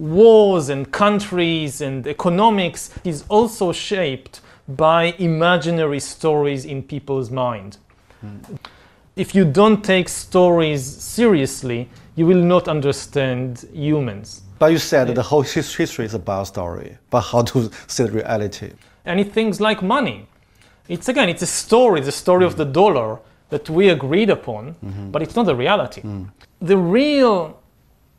Wars and countries and economics is also shaped by imaginary stories in people's mind. If you don't take stories seriously, you will not understand humans. But you said that the whole history is about story, but how to see the reality? And things like money. It's a story, the story of the dollar that we agreed upon, but it's not the reality. The real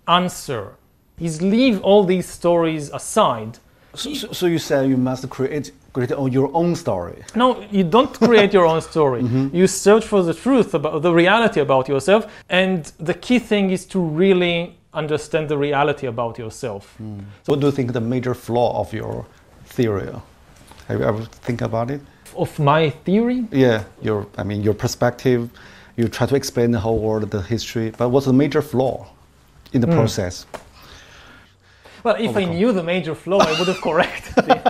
answer is leave all these stories aside. So you said you must create your own story. No, you don't create your own story. You search for the truth about the reality about yourself, and the key thing is to really understand the reality about yourself. So what do you think the major flaw of your theory? Have you ever think about it? Of my theory? Yeah, your perspective. You try to explain the whole world, the history, but what's the major flaw in the process? Well, if I knew the major flaw, I would have corrected it.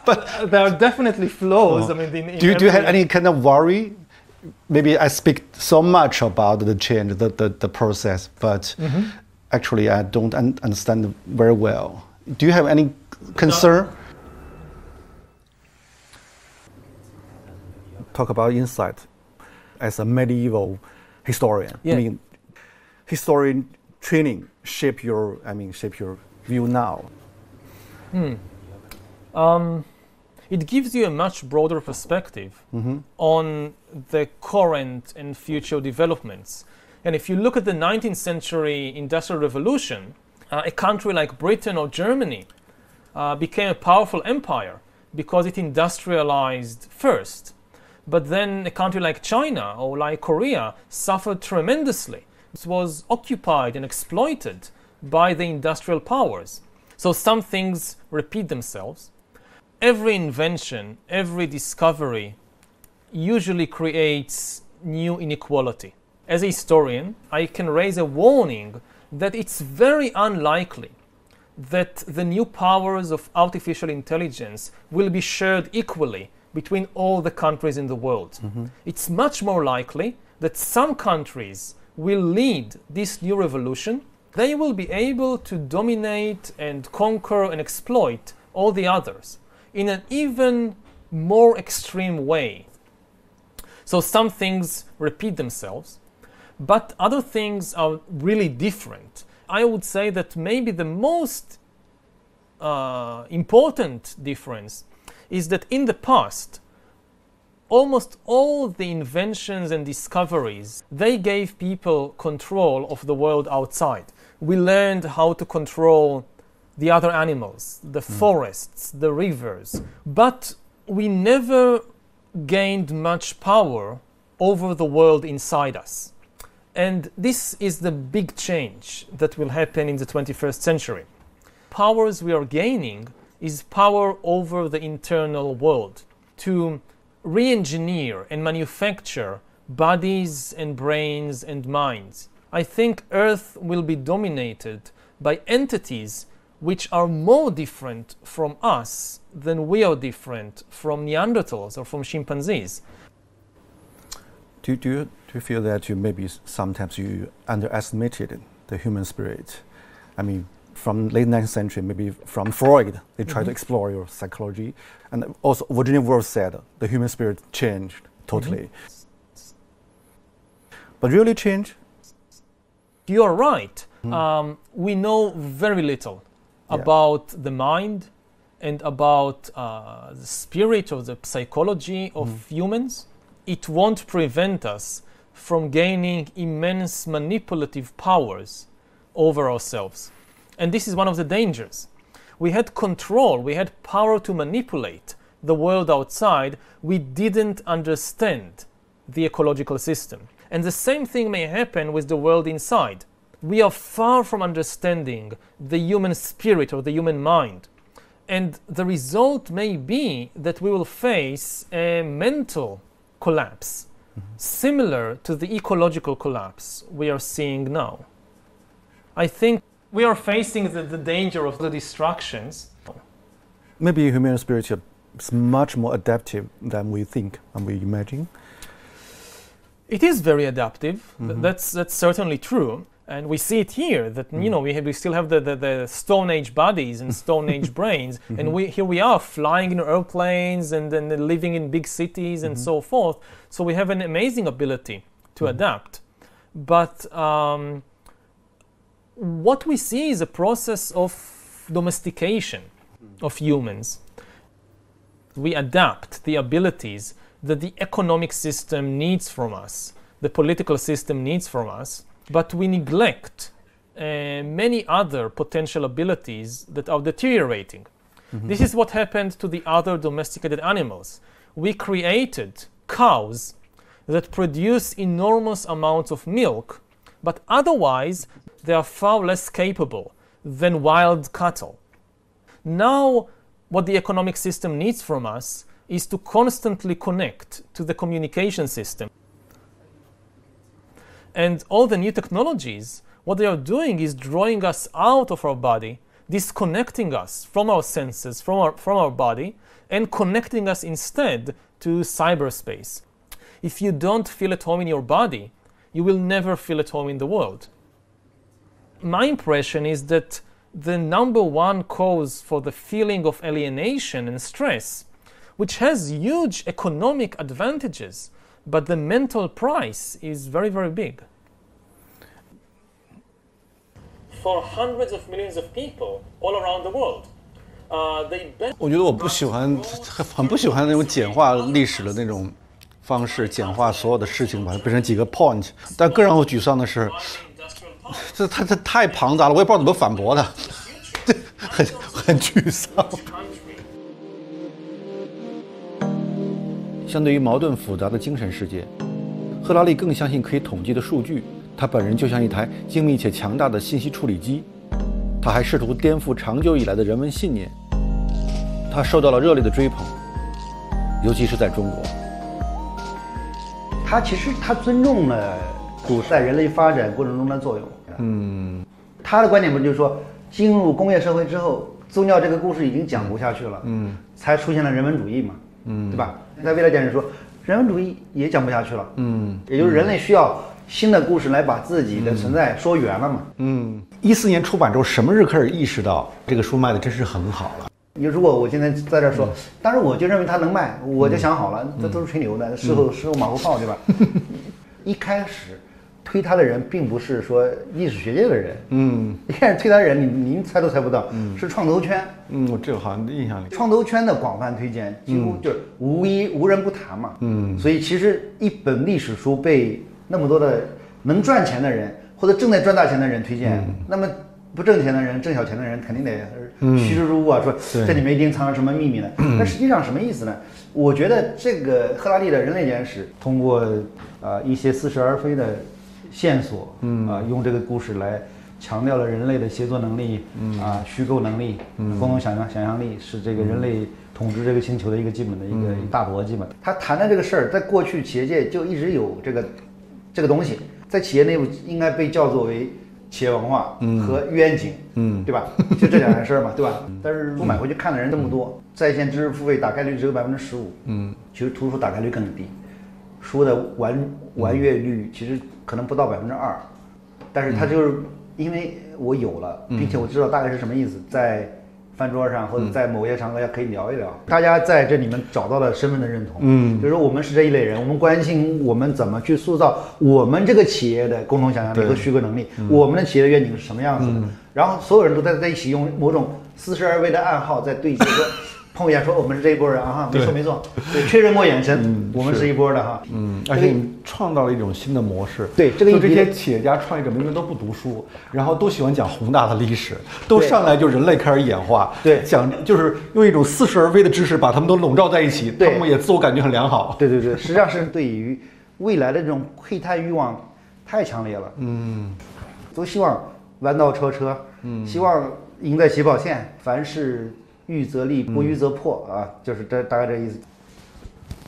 But there are definitely flaws. Do you have any kind of worry? Maybe I speak so much about the change, the process, but actually I don't understand very well. Do you have any concern? Talk about insight as a medieval historian. Yeah. Historian training shape your view now. It gives you a much broader perspective on the current and future developments. And if you look at the 19th century Industrial Revolution, a country like Britain or Germany became a powerful empire because it industrialized first. But then a country like China or like Korea suffered tremendously. It was occupied and exploited by the industrial powers. So some things repeat themselves. Every invention, every discovery usually creates new inequality. As a historian, I can raise a warning that it's very unlikely that the new powers of artificial intelligence will be shared equally between all the countries in the world. It's much more likely that some countries will lead this new revolution. They will be able to dominate and conquer and exploit all the others in an even more extreme way. So some things repeat themselves, but other things are really different. I would say that maybe the most important difference is that in the past, almost all the inventions and discoveries, they gave people control of the world outside. We learned how to control the other animals, the forests, the rivers, but we never gained much power over the world inside us. And this is the big change that will happen in the 21st century. Powers we are gaining is power over the internal world, to re-engineer and manufacture bodies and brains and minds. I think Earth will be dominated by entities which are more different from us than we are different from Neanderthals or from chimpanzees. Do you feel that maybe sometimes you underestimated the human spirit? From late 19th century, maybe from Freud, they tried to explore your psychology. And also Virginia Woolf said the human spirit changed totally. But really change? You are right. We know very little about the mind and about the spirit or the psychology of humans. It won't prevent us from gaining immense manipulative powers over ourselves. And this is one of the dangers. We had control, we had power to manipulate the world outside. We didn't understand the ecological system. And the same thing may happen with the world inside. We are far from understanding the human spirit or the human mind. And the result may be that we will face a mental collapse, similar to the ecological collapse we are seeing now. I think we are facing the danger of the distractions. Maybe human spirit is much more adaptive than we think and we imagine. It is very adaptive. That's certainly true. And we see it here that we still have the Stone Age bodies and Stone Age brains, and here we are flying in airplanes and living in big cities and so forth. So we have an amazing ability to adapt. But what we see is a process of domestication of humans. We adapt the abilities that the economic system needs from us, the political system needs from us, but we neglect many other potential abilities that are deteriorating. This is what happened to the other domesticated animals. We created cows that produce enormous amounts of milk, but otherwise they are far less capable than wild cattle. Now, what the economic system needs from us is to constantly connect to the communication system. And all the new technologies, what they are doing is drawing us out of our body, disconnecting us from our senses, from our body, and connecting us instead to cyberspace. If you don't feel at home in your body, you will never feel at home in the world. My impression is that the number one cause for the feeling of alienation and stress, which has huge economic advantages, but the mental price is very, very big. For hundreds of millions of people all around the world, 我觉得我不喜欢，很不喜欢那种简化历史的那种方式，简化所有的事情，把它变成几个 point。但更让我沮丧的是，这太庞杂了，我也不知道怎么反驳它，很沮丧。相对于矛盾复杂的精神世界，赫拉利更相信可以统计的数据。他本人就像一台精密且强大的信息处理机。他还试图颠覆长久以来的人文信念。他受到了热烈的追捧，尤其是在中国。他其实尊重了古代人类发展过程中的作用。他的观点不就是说，进入工业社会之后，宗教这个故事已经讲不下去了，才出现了人文主义嘛，对吧？在未来简史说，人文主义也讲不下去了，也就是人类需要新的故事来把自己的存在说圆了嘛。14年出版之后，什么日开始意识到这个书卖的真是很好了？如果我今天在这说，当然我就认为它能卖，我就想好了，这都是吹牛的，事后马后炮，对吧？一开始推他的人并不是说历史学界的人，一开始推他的人，您猜都猜不到，是创投圈。我这个好像印象里，创投圈的广泛推荐，几乎就是无人不谈嘛。所以其实一本历史书被那么多的能赚钱的人或者正在赚大钱的人推荐，那么不挣钱的人、挣小钱的人肯定得趋之若鹜啊，说这里面一定藏着什么秘密呢？那实际上什么意思呢？我觉得这个赫拉利的人类简史通过一些似是而非的线索，用这个故事来强调了人类的协作能力，虚构能力，共同想象力是这个人类统治这个星球的一个基本的一个大逻辑嘛。他谈的这个事儿，在过去企业界就一直有这个东西，在企业内部应该被叫做为企业文化和愿景，对吧？就这两件事嘛，对吧？但是买回去看的人这么多，在线知识付费打开率只有15%，其实图书打开率更低，书的完阅率其实可能不到2%，但是它就是因为我有了，并且我知道大概是什么意思，在饭桌上或者在某些场合下可以聊一聊，大家在这里面找到了身份的认同，就是说我们是这一类人，我们关心我们怎么去塑造我们这个企业的共同想象力和虚构能力，我们的企业的愿景是什么样子的，然后所有人都在一起用某种似是而非的暗号在对接，说碰一下说我们是这一波人啊，没错，对，确认过眼神，我们是一波的哈，而且你创造了一种新的模式，对，这些企业家创业者明明都不读书，然后都喜欢讲宏大的历史，都上来就人类开始演化，对，讲就是用一种似是而非的知识把他们都笼罩在一起，他们也自我感觉很良好，对，实际上是对于未来的这种窥探欲望太强烈了，都希望弯道超车，希望赢在起跑线，凡是欲则立，不欲则破啊，就是大概这意思。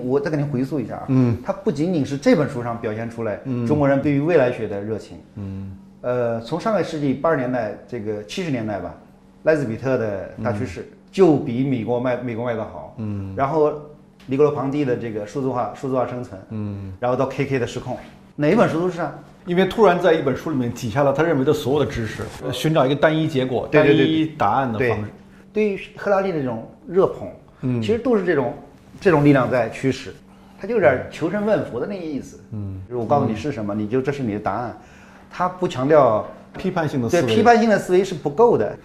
我再给您回溯一下啊，它不仅仅是这本书上表现出来中国人对于未来学的热情，从上个世纪80年代这个70年代吧，莱兹比特的大趋势就比美国卖得好，然后尼格罗庞蒂的这个数字化生存，然后到 KK 的失控，哪一本书都是啊。因为突然在一本书里面挤下了他认为的所有的知识，寻找一个单一结果、单一答案的方式。对于赫拉利的这种热捧，其实都是这种力量在驱使，他就有点求神问佛的那个意思。就是我告诉你是什么，你就这是你的答案，他不强调批判性的思维。对，批判性的思维是不够的。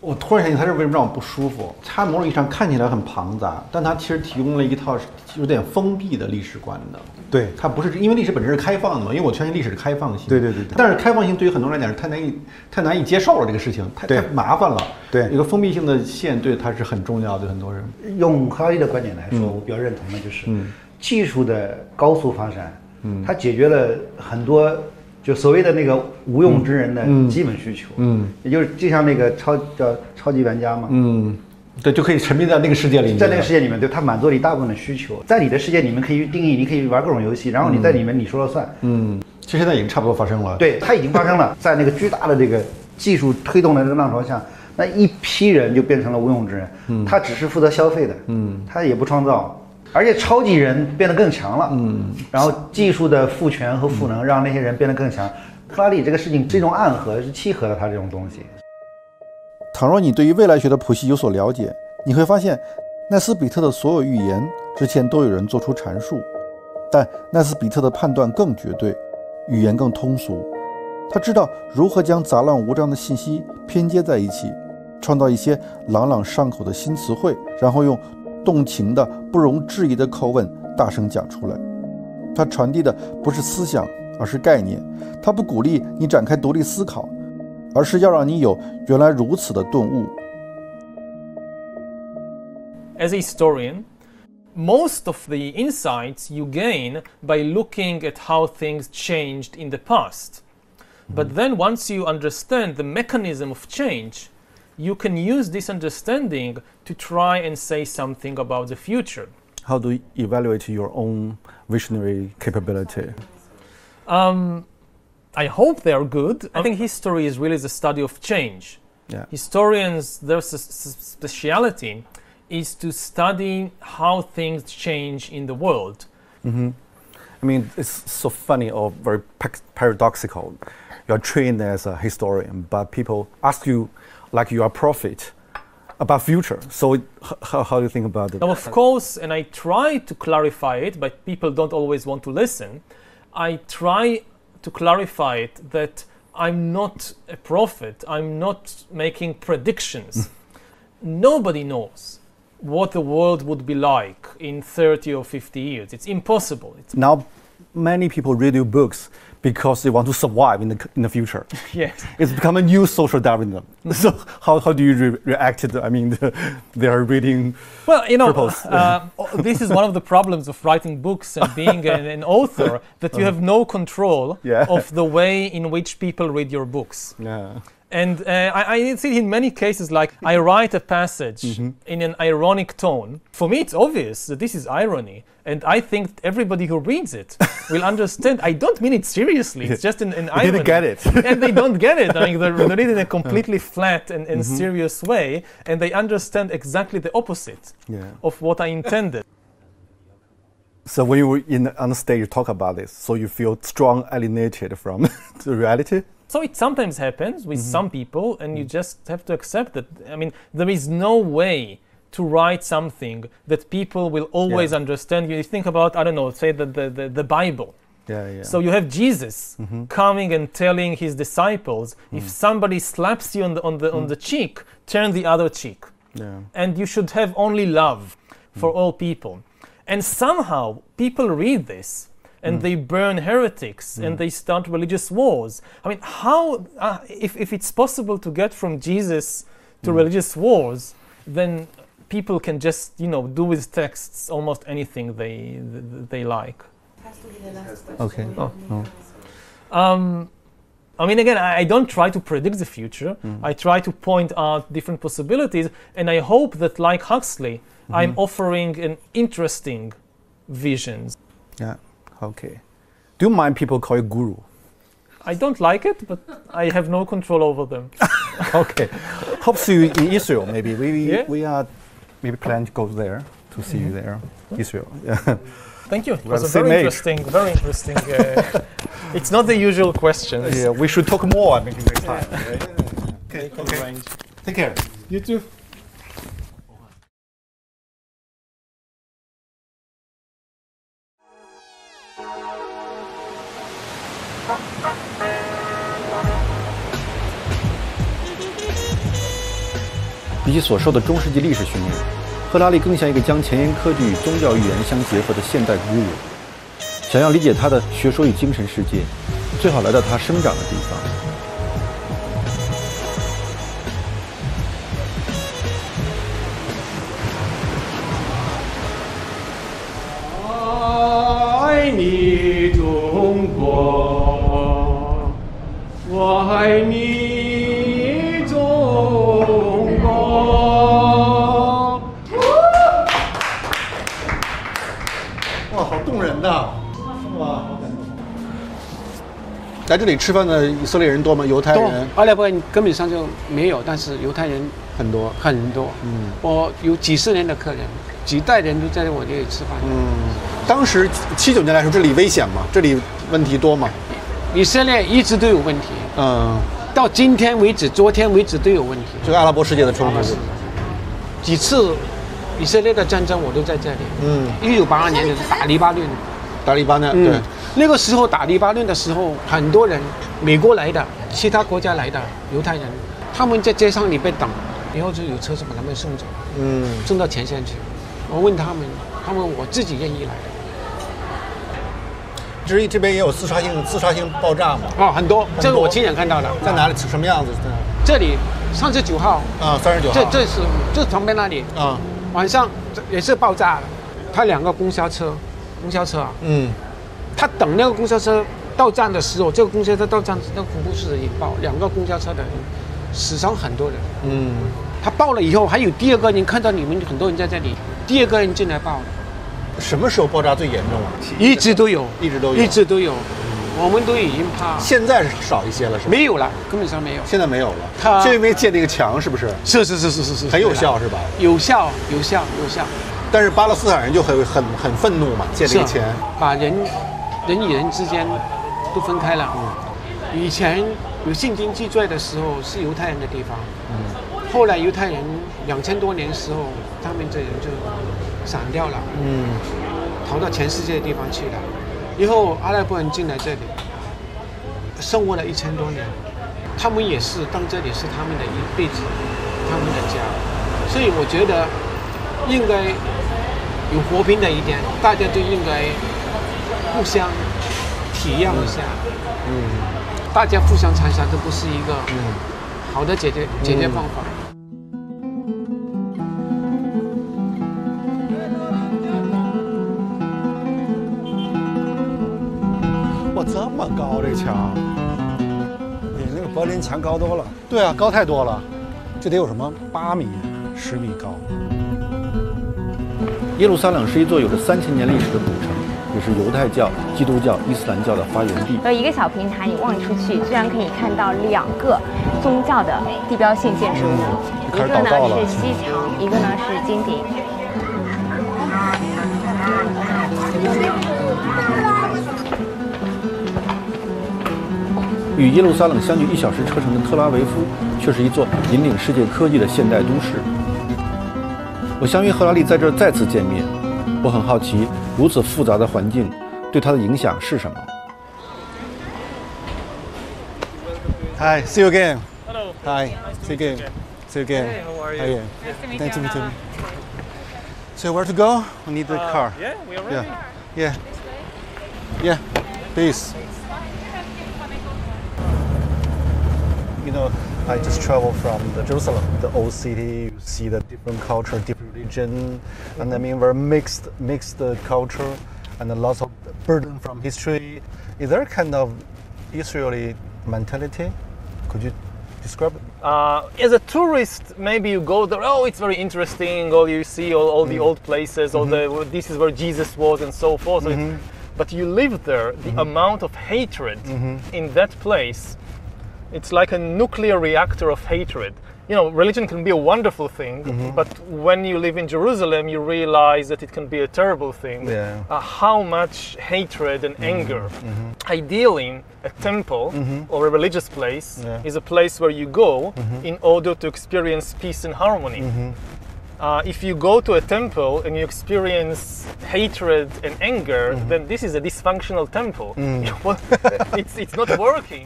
我突然想起他是为什么让我不舒服。他某种意义上看起来很庞杂，但他其实提供了一套有点封闭的历史观的。对，它不是因为历史本身是开放的嘛？因为我相信历史是开放性。对。但是开放性对于很多人来讲是太难以接受了，这个事情太麻烦了。对，一个封闭性的线对它是很重要的，对很多人。用赫拉利的观点来说，我比较认同的就是，技术的高速发展，它解决了很多。就所谓的那个无用之人的基本需求，也就是就像那个超级玩家嘛，对，就可以沉迷在那个世界里面，在那个世界里面，对，它满足了一大部分的需求，在你的世界里面可以定义，你可以玩各种游戏，然后你在里面你说了算，其实现在已经差不多发生了，对，它已经发生了，在那个巨大的这个技术推动的这个浪潮下，那一批人就变成了无用之人，他只是负责消费的，他也不创造。而且超级人变得更强了，然后技术的赋权和赋能让那些人变得更强。赫拉利这个事情是一种暗合，是契合了他这种东西。倘若你对于未来学的谱系有所了解，你会发现奈斯比特的所有预言之前都有人做出阐述，但奈斯比特的判断更绝对，语言更通俗。他知道如何将杂乱无章的信息拼接在一起，创造一些朗朗上口的新词汇，然后用动情的不容置疑的口吻大声讲出来。他传递的不是思想，而是概念。他不鼓励你展开独立思考，而是要让你有原来如此的顿悟。 As a historian, most of the insights you gain by looking at how things changed in the past. But then once you understand the mechanism of change, you can use this understanding to try and say something about the future. How do you evaluate your own visionary capability? I hope they are good. I think history is really the study of change. Yeah. Historians, their speciality is to study how things change in the world. I mean, it's so funny or very paradoxical. You're trained as a historian, but people ask you like you are a prophet about future. So how do you think about it? Now, of course, and I try to clarify it, but people don't always want to listen. I try to clarify it that I'm not a prophet. I'm not making predictions. Nobody knows what the world would be like in 30 or 50 years. It's impossible. Now, many people read your books because they want to survive in the future. Yes. It's become a new social Darwinism. So how do you react to the, I mean, they are reading. Well, you know, this is one of the problems of writing books and being an author, that you have no control of the way in which people read your books. Yeah. And I see it in many cases, like I write a passage in an ironic tone. For me, it's obvious that this is irony. And I think everybody who reads it will understand. I don't mean it seriously. It's just an irony. They didn't get it. And they don't get it. I mean, they read it in a completely flat and serious way. And they understand exactly the opposite of what I intended. So when you were on the stage, you talk about this. So you feel strong alienated from the reality? So it sometimes happens with some people, and you just have to accept that. I mean, there is no way to write something that people will always understand. You think about, I don't know, say the Bible. So you have Jesus coming and telling his disciples, if somebody slaps you on the cheek, turn the other cheek. And you should have only love for all people. And somehow people read this and they burn heretics and they start religious wars. I mean, how, if it's possible to get from Jesus to religious wars, then people can just, you know, do with texts almost anything they like. Okay. I mean, again, I don't try to predict the future. I try to point out different possibilities, and I hope that, like Huxley, I'm offering an interesting vision. Yeah. Okay. Do you mind people call you guru? I don't like it, but I have no control over them. Okay. Hope to see you in Israel. Maybe we are maybe plan to go there to see you there, Israel. Yeah. Thank you. It was a very interesting It's not the usual questions. Yeah, we should talk more maybe next time. Okay. Take care. You too. 比起所受的中世纪历史训练，赫拉利更像一个将前沿科技与宗教预言相结合的现代古武。想要理解他的学说与精神世界，最好来到他生长的地方。爱你中国，我爱你中国。哇，好动人呐！哇，好感动。来这里吃饭的以色列人多吗？犹太人？阿拉伯人根本上就没有，但是犹太人很多。很多。我有几十年的客人，几代人都在我这里吃饭。当时79年来说，这里危险吗？这里问题多吗？以色列一直都有问题。到今天为止，昨天为止都有问题。这个阿拉伯世界的冲突，几次以色列的战争我都在这里。1982年的是打黎巴嫩。打黎巴嫩，对。那个时候打黎巴嫩的时候，很多人，美国来的，其他国家来的犹太人，他们在街上里被挡，然后就有车子把他们送走，送到前线去。我问他们我自己愿意来的。这边也有自杀性爆炸嘛？很多，这个我亲眼看到的。在哪里？什么样子？这里39号。39号。这旁边那里。晚上也是爆炸了，他2个公交车啊。他等那个公交车到站的时候，这个公交车到站，那个恐怖事引爆2个公交车的人，死伤很多人。他爆了以后，还有第2个人看到你们很多人在这里，第2个人进来爆了。什么时候爆炸最严重啊？一直都有。我们都已经怕。现在是少一些了，是吧？没有了，根本上没有。现在没有了。就因为建那个墙，是不是？是，很有效，是吧？有效。但是巴勒斯坦人就很愤怒嘛，建这个墙，把人与人之间都分开了。以前有圣经记载的时候是犹太人的地方。后来犹太人2000多年的时候，他们这人就散掉了。逃到全世界的地方去了。以后阿拉伯人进来这里，生活了1000多年，他们也是当这里是他们的一辈子，他们的家。所以我觉得应该有和平的一点，大家都应该互相体谅一下。大家互相残杀，这不是一个好的解决方法。哇，这么高这墙，比那个柏林墙高多了。对啊，高太多了，这得有什么8米、10米高。耶路撒冷是一座有着3000年历史的古城，也是犹太教、基督教、伊斯兰教的发源地。有一个小平台，你望出去，居然可以看到2个宗教的地标性建筑物，一个呢是西墙，一个呢是金顶。与耶路撒冷相距1小时车程的特拉维夫，却是一座引领世界科技的现代都市。我相约赫拉利在这儿再次见面，我很好奇，如此复杂的环境对他的影响是什么。Hi, see you again. Hello. Hi, see you again. See you again. Hey, how are you? Hi, Nice to meet you. So where to go? We need the car. Yeah, we are ready. Yeah, please. You know, I just traveled from Jerusalem, the old city. You see the different culture, different religion, and I mean very mixed culture, and lots of burden from history. Is there a kind of Israeli mentality? Could you describe it? As a tourist, maybe you go there. Oh, it's very interesting. Or you see all the old places. Or this is where Jesus was, and so forth. But you live there. The amount of hatred in that place. It's like a nuclear reactor of hatred. religion can be a wonderful thing, but when you live in Jerusalem, you realize that it can be a terrible thing. Yeah. How much hatred and anger. Ideally, a temple or a religious place is a place where you go in order to experience peace and harmony. If you go to a temple and you experience hatred and anger, then this is a dysfunctional temple. It's not working,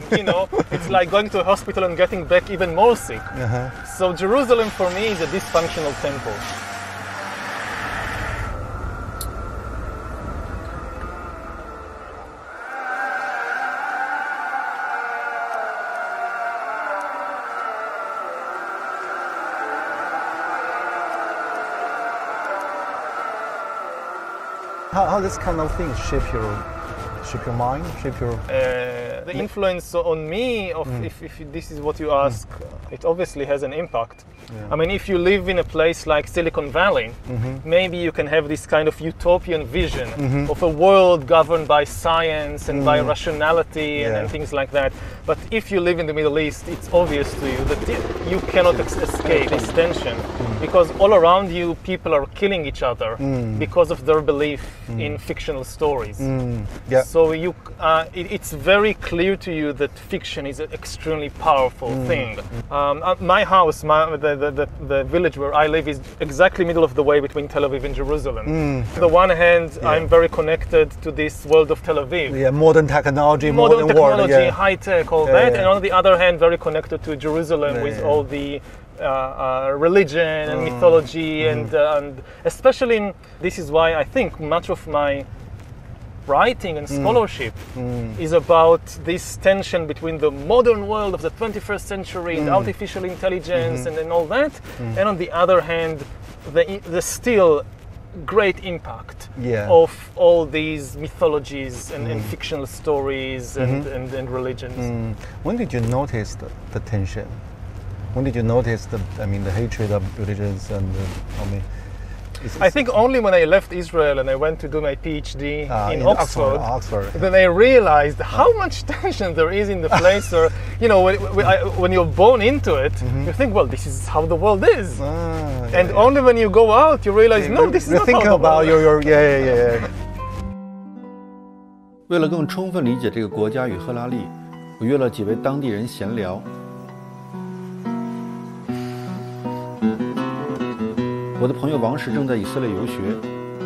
It's like going to a hospital and getting back even more sick. So Jerusalem for me is a dysfunctional temple. How this kind of things shape your mind, shape your... The influence on me of if this is what you ask, it obviously has an impact. Yeah. I mean, if you live in a place like Silicon Valley, maybe you can have this kind of utopian vision of a world governed by science and by rationality and things like that. But if you live in the Middle East, it's obvious to you that you cannot escape this tension, because all around you people are killing each other because of their belief in fictional stories. Yeah. So it's very clear to you that fiction is an extremely powerful thing. My house, the village where I live, is exactly middle of the way between Tel Aviv and Jerusalem. On the one hand, I'm very connected to this world of Tel Aviv. Yeah, modern technology, modern technology, world, high tech, all that. And on the other hand, very connected to Jerusalem with all the religion and mythology and especially this is why I think much of my writing and scholarship is about this tension between the modern world of the 21st century and artificial intelligence and all that, and on the other hand, the still great impact of all these mythologies and fictional stories and religions. When did you notice the tension? When did you notice the hatred of religions and I think only when I left Israel and I went to do my PhD in Oxford, then I realized how much tension there is in the place. Or when you're born into it, you think, well, this is how the world is, and only when you go out, you realize, no, this is not how the world is. 为了更充分理解这个国家与赫拉利，我约了几位当地人闲聊。我的朋友王石正在以色列游学，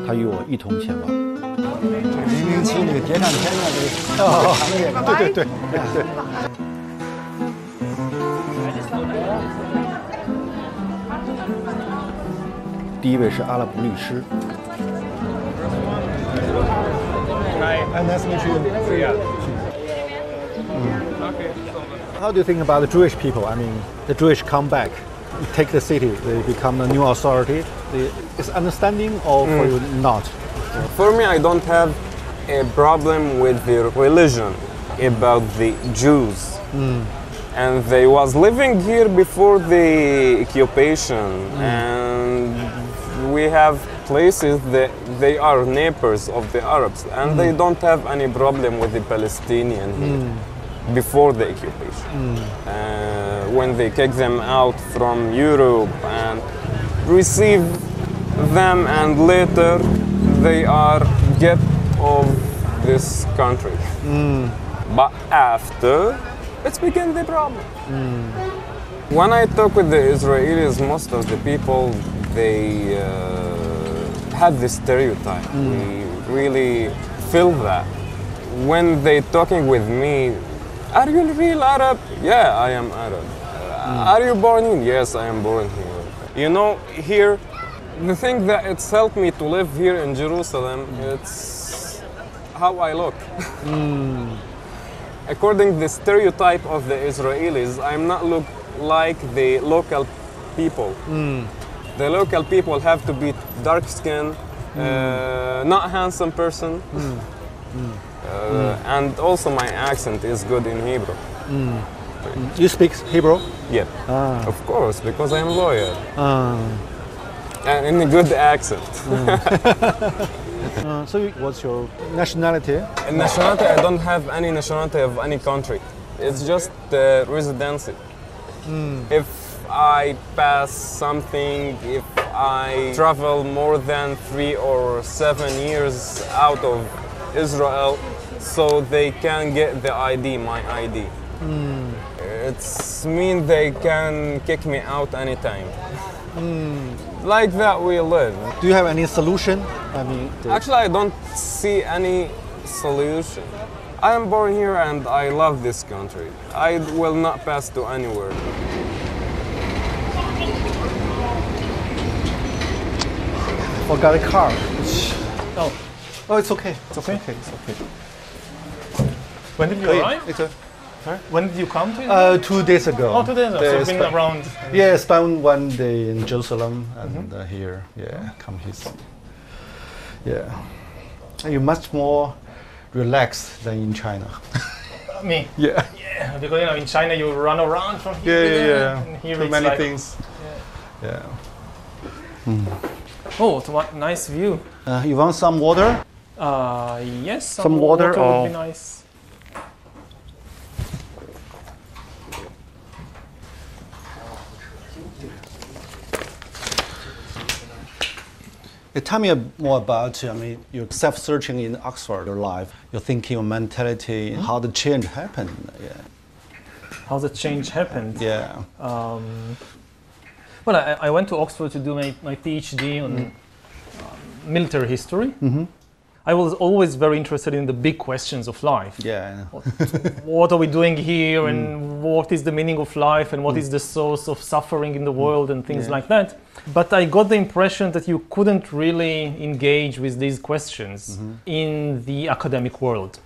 他与我一同前往。007那个谍战片的这个，对。第一位是阿拉伯律师。Nice to meet you. How do you think about the Jewish people? I mean, the Jewish come back, take the city, they become a new authority. Is understanding or for you not? For me, I don't have a problem with the religion about the Jews. And they was living here before the occupation, and we have places that they are neighbors of the Arabs, and they don't have any problem with the Palestinian here before the occupation. When they kick them out from Europe and receive them, and later they are get of this country. But after, it's became the problem. When I talk with the Israelis, most of the people, they have this stereotype. We really feel that. When they talking with me, are you real Arab? Yeah, I am Arab. Are you born here? Yes, I am born here. You know, here, the thing that it's helped me to live here in Jerusalem, it's how I look. According to the stereotype of the Israelis, I'm not look like the local people. The local people have to be dark-skinned, not handsome person, and also my accent is good in Hebrew. You speak Hebrew? Yeah, of course, because I'm a lawyer. And in a good accent. So what's your nationality? Nationality, I don't have any nationality of any country. It's just residency. If I pass something, if I travel more than 3 or 7 years out of Israel, so they can get the ID, my ID. It's mean they can kick me out anytime. Like that we live. Do you have any solution? I mean, Actually, I don't see any solution. I am born here and I love this country. I will not pass to anywhere. forgot a car. Oh, Oh, it's okay. it's okay. It's okay. When did you arrive? It's a, When did you come to Israel? 2 days ago. Oh, 2 days ago. So Yeah, you've been around. Yeah, spent 1 day in Jerusalem and here. Yeah, come here. Yeah. You're much more relaxed than in China. Me. Yeah. Yeah, because in China you run around from here Yeah, to yeah, there, yeah. and here Too it's many like, things. Yeah. Oh, it's a nice view. You want some water? Yes, Some water would or- be nice. Tell me more about, your self-searching in Oxford, your life, your thinking, your mentality, how the change happened. Yeah. How the change happened. Yeah. Well, I went to Oxford to do my PhD on military history. I was always very interested in the big questions of life. Yeah. What are we doing here, and what is the meaning of life, and what is the source of suffering in the world, and things like that. But I got the impression that you couldn't really engage with these questions in the academic world.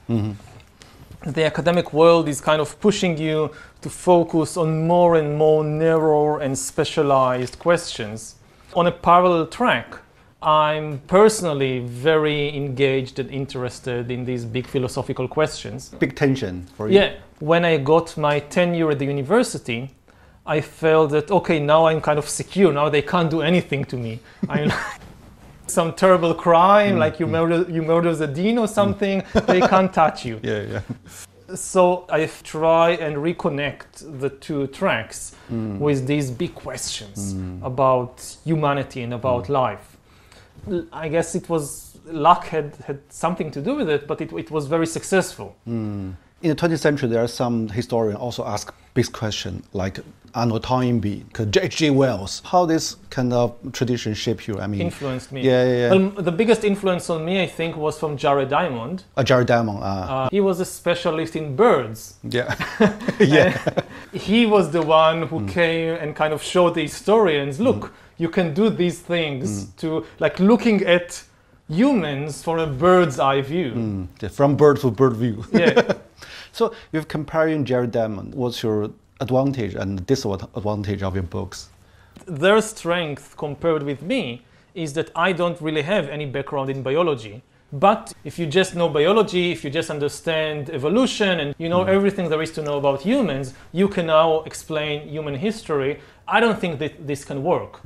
The academic world is kind of pushing you to focus on more and more narrow and specialized questions. On a parallel track, I'm personally very engaged and interested in these big philosophical questions. Big tension for you. Yeah, when I got my tenure at the university, I felt that, okay, now I'm kind of secure. Now they can't do anything to me. I'm some terrible crime, like you murder the dean or something, they can't touch you. Yeah, yeah. So I try and reconnect the two tracks with these big questions about humanity and about life. I guess it was luck had something to do with it, but it was very successful. In the 20th century, there are some historians also ask big questions like Arnold Toynbee, H.G. Wells. How this kind of tradition shaped you? I mean, Influenced me. Yeah. Well, the biggest influence on me, I think, was from Jared Diamond. Jared Diamond. He was a specialist in birds. Yeah. Yeah. He was the one who came and kind of showed the historians, look, you can do these things to, like, looking at humans from a bird's eye view. From bird to bird view. Yeah. So, you're comparing Jared Diamond. What's your advantage and disadvantage of your books? Their strength compared with me is that I don't really have any background in biology. But if you just know biology, if you just understand evolution and you know everything there is to know about humans, you can now explain human history. I don't think that this can work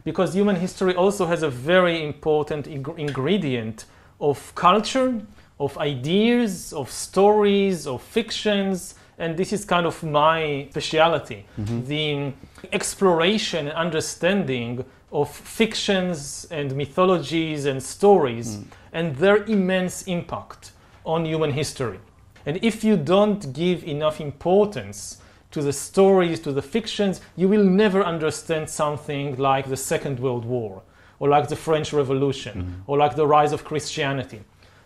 because human history also has a very important ingredient of culture, of ideas, of stories, of fictions, and this is kind of my speciality, the exploration and understanding of fictions and mythologies and stories and their immense impact on human history. And if you don't give enough importance to the stories, to the fictions, you will never understand something like the Second World War, or like the French Revolution, or like the rise of Christianity.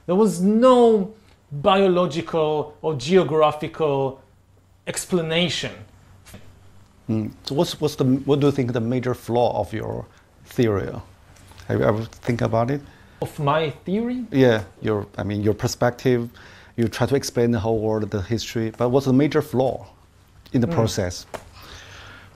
There was no biological or geographical explanation. So what do you think the major flaw of your theory? Have you ever think about it? Of my theory? Yeah, your perspective. You try to explain the whole world, the history, but what's the major flaw in the process?